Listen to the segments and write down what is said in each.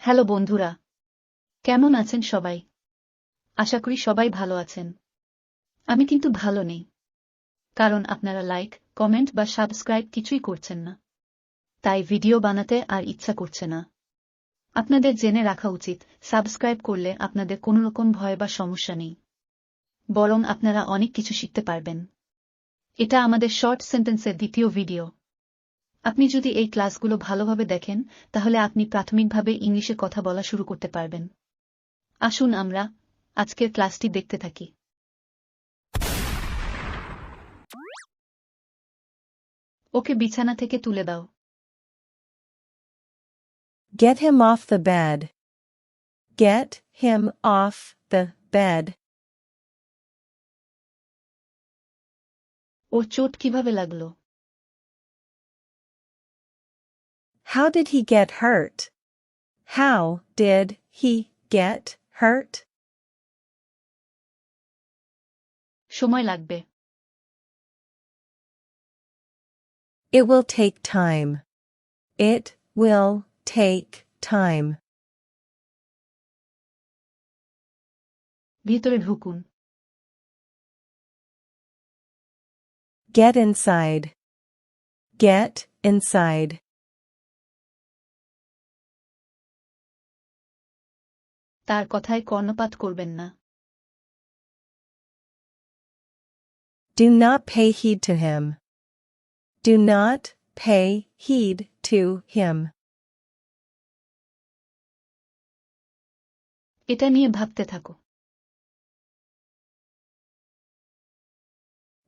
Hello বন্ধুরা, কেমন আছেন সবাই? আশা করি সবাই ভালো আছেন। আমি কিন্তু ভালো নেই, কারণ আপনারা লাইক, কমেন্ট বা সাবস্ক্রাইব কিছুই করছেন না। তাই ভিডিও বানাতে আর ইচ্ছা করছে না। আপনাদের জেনে রাখা উচিত, সাবস্ক্রাইব করলে আপনাদের কোনোরকম ভয় বা সমস্যা নেই, বরং আপনারা অনেক কিছু শিখতে পারবেন। এটা আমাদের শর্ট সেন্টেন্সের দ্বিতীয় ভিডিও। আপনি যদি এই ক্লাসগুলো ভালোভাবে দেখেন, তাহলে আপনি প্রাথমিকভাবে ইংলিশে কথা বলা শুরু করতে পারবেন। আসুন আমরা আজকের ক্লাসটি দেখতে থাকি। ওকে বিছানা থেকে তুলে দাও। Get him off the bed. Get him off the bed. ওর চোট কিভাবে লাগলো? How did he get hurt? How did he get hurt? সময় লাগবে। It will take time. It will take time. ভিতরে ঢুকুন। Get inside. Get inside. তার কথায় কর্ণপাত করবেন না। Do not pay heed to him. Do not pay heed to him. এটা নিয়ে ভাবতে থাকো।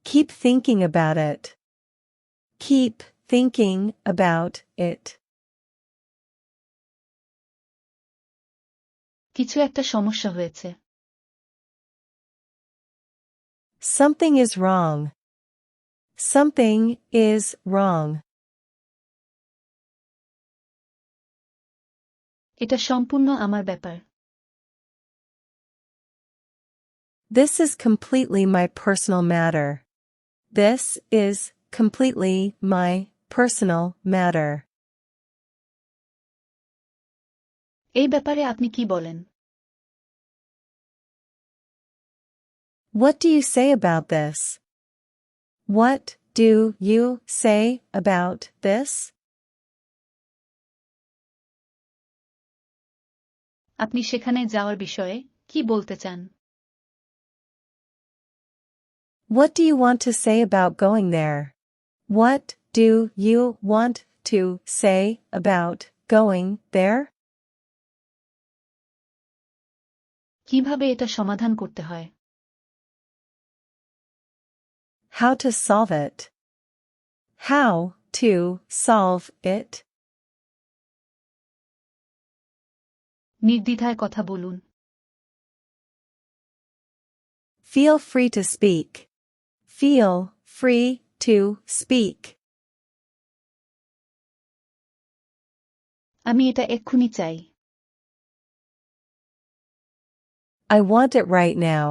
Keep thinking about it. Keep thinking about it. কিছু একটা সমস্যা হয়েছে। Something is wrong. Something is wrong. এটা সম্পূর্ণ আমার ব্যাপার। This is completely my personal matter. This is completely my personal matter. এই ব্যাপারে আপনি কি বলেন? What do you say about this? What do you say about this? আপনি সেখানে যাওয়ার বিষয়ে কি বলতে চান? What do you want to say about going there? What do you want to say about going there? কিভাবে এটা সমাধান করতে হয়? How to solve it? How to solve it? নির্দ্বিধায় কথা বলুন। Feel free to speak. Feel free to speak. আমি এটা এক্ষুনি চাই। I want it right now.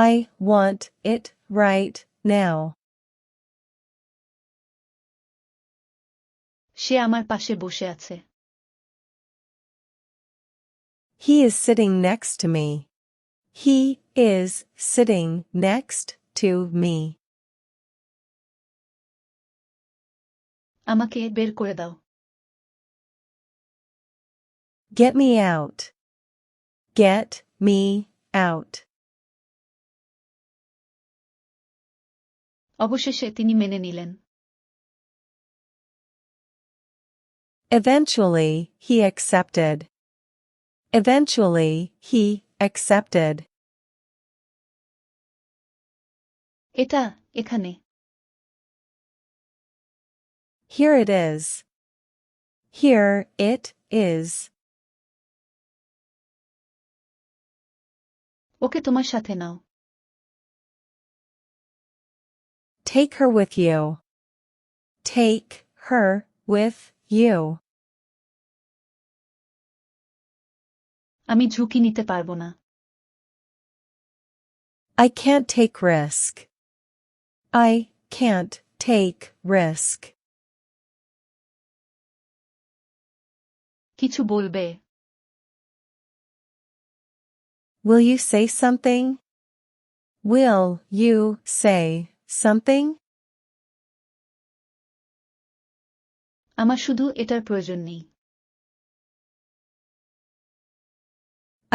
I want it right now. সে আমার পাশে বসে আছে। He is sitting next to me. He is sitting next to me. আমাকে বের করে দাও। Get me out. Get me out. অবশেষে তিনি মেনে নিলেন। Eventually, he accepted. Eventually, he accepted. এটা এখানে। Here it is. Here it is. ওকে তোমার সাথে নাও। Take her with you. Take her with you. আমি ঝুঁকি নিতে পারবো না। I can't take risk. I can't take risk. কিছু বলবে? Will you say something? Will you say something? আমার শুধু এটার প্রয়োজন নেই।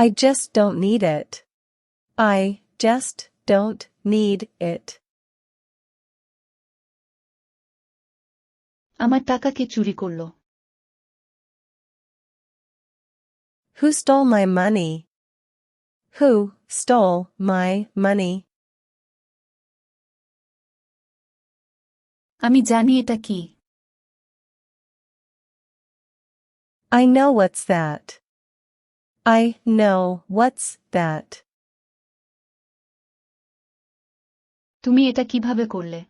I just don't need it. I just don't need it. আমার টাকা কে চুরি করল? Who stole my money? Who stole my money? আমি জানি এটা কি। I know what's that. I know what's that. তুমি এটা কিভাবে করলে?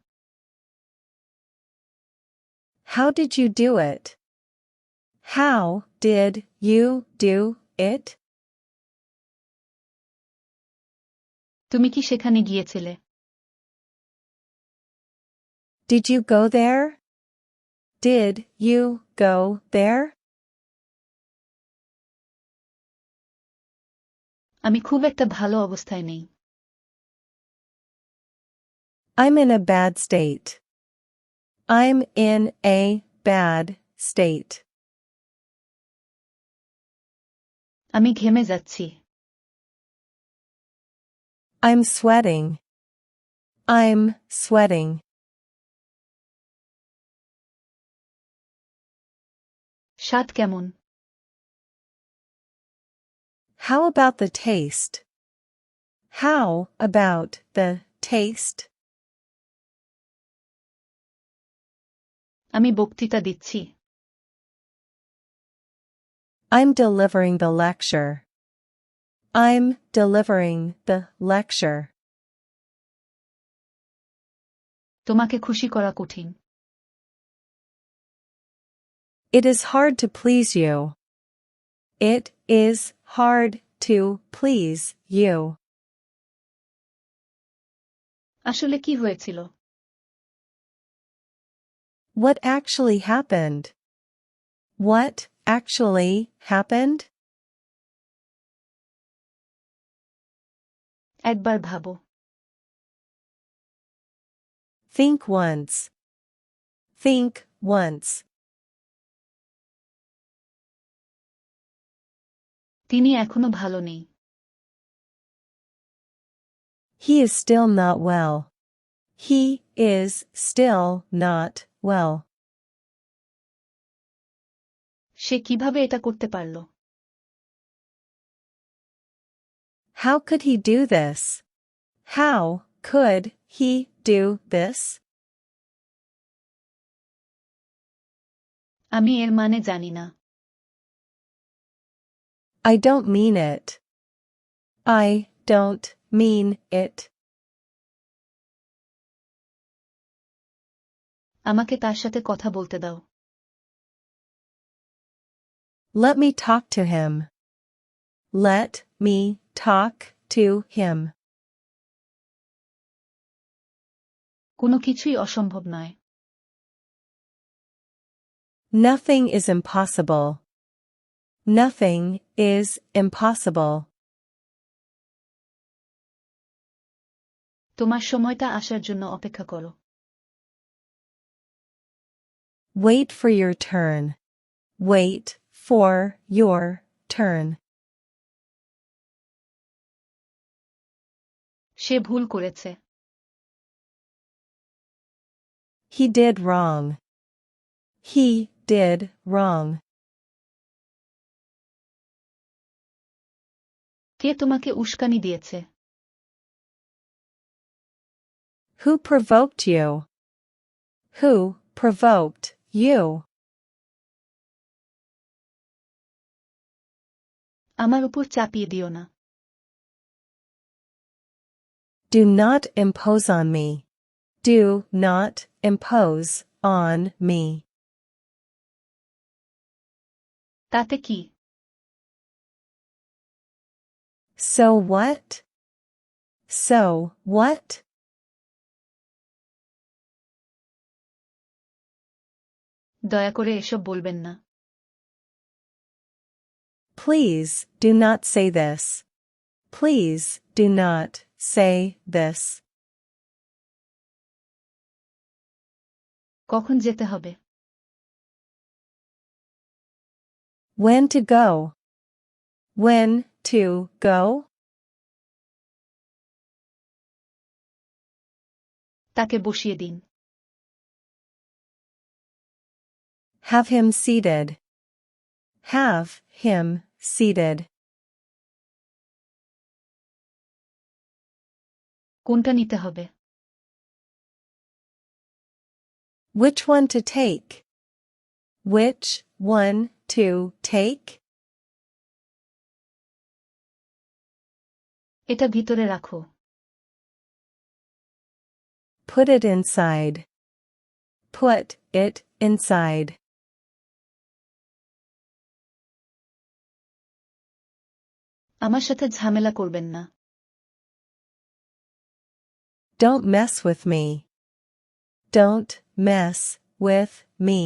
How did you do it? How did you do it? তুমি কি সেখানে গিয়েছিলে? Did you go there? Did you go there? আমি খুব একটা ভালো অবস্থায় নেই। I'm in a bad state. I'm in a bad state. আমি ঘেমে যাচ্ছি। I'm sweating. I'm sweating. স্বাদ কেমন? How about the taste? How about the taste? আমি বক্তৃতা দিচ্ছি। I'm delivering the lecture. I'm delivering the lecture. তোমাকে খুশি করা কঠিন। It is hard to please you. It is hard to please you. আসলে কি হয়েছিল? What actually happened? What actually happened? একবার ভাবো। Think once. Think once. তিনি এখনো ভালো নেই। He is still not well. He is still not well. সে কিভাবে এটা করতে পারল? How could he do this? How could he do this? আমি এর মানে জানি না। I don't mean it. I don't mean it. আমাকে তার সাথে কথা বলতে দাও। Let me talk to him. Let me talk to him. কোনো কিছুই অসম্ভব নয়। Nothing is impossible. Nothing is impossible. তোমার সময়টা আসার জন্য অপেক্ষা করো। Wait for your turn. Wait for your turn. সে ভুল করেছে। He did wrong. He did wrong. কে তোমাকে উস্কানি দিয়েছে? Who provoked you? Who provoked you? আমার উপর চাপিয়ে দিও না। Do not impose on me. Do not impose on me. তাতে কি? So what? So what? দয়া করে এসব বলবেন না। Please do not say this. Please do not say this. কখন যেতে হবে? When to go. When to go? তাকে বসিয়ে দিন। Have him seated. Have him seated. কোনটা নিতে হবে? Which one to take? Which one to take? এটা ভিতরে রাখো। Put it inside. Put it inside. আমার সাথে ঝামেলা করবেন না। Don't mess with me. Don't mess with me.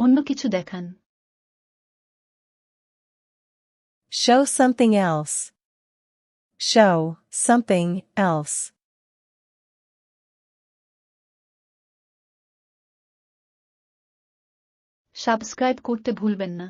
অন্য কিছু দেখান। Show something else. Show something else. Subscribe করতে ভুলবেন না।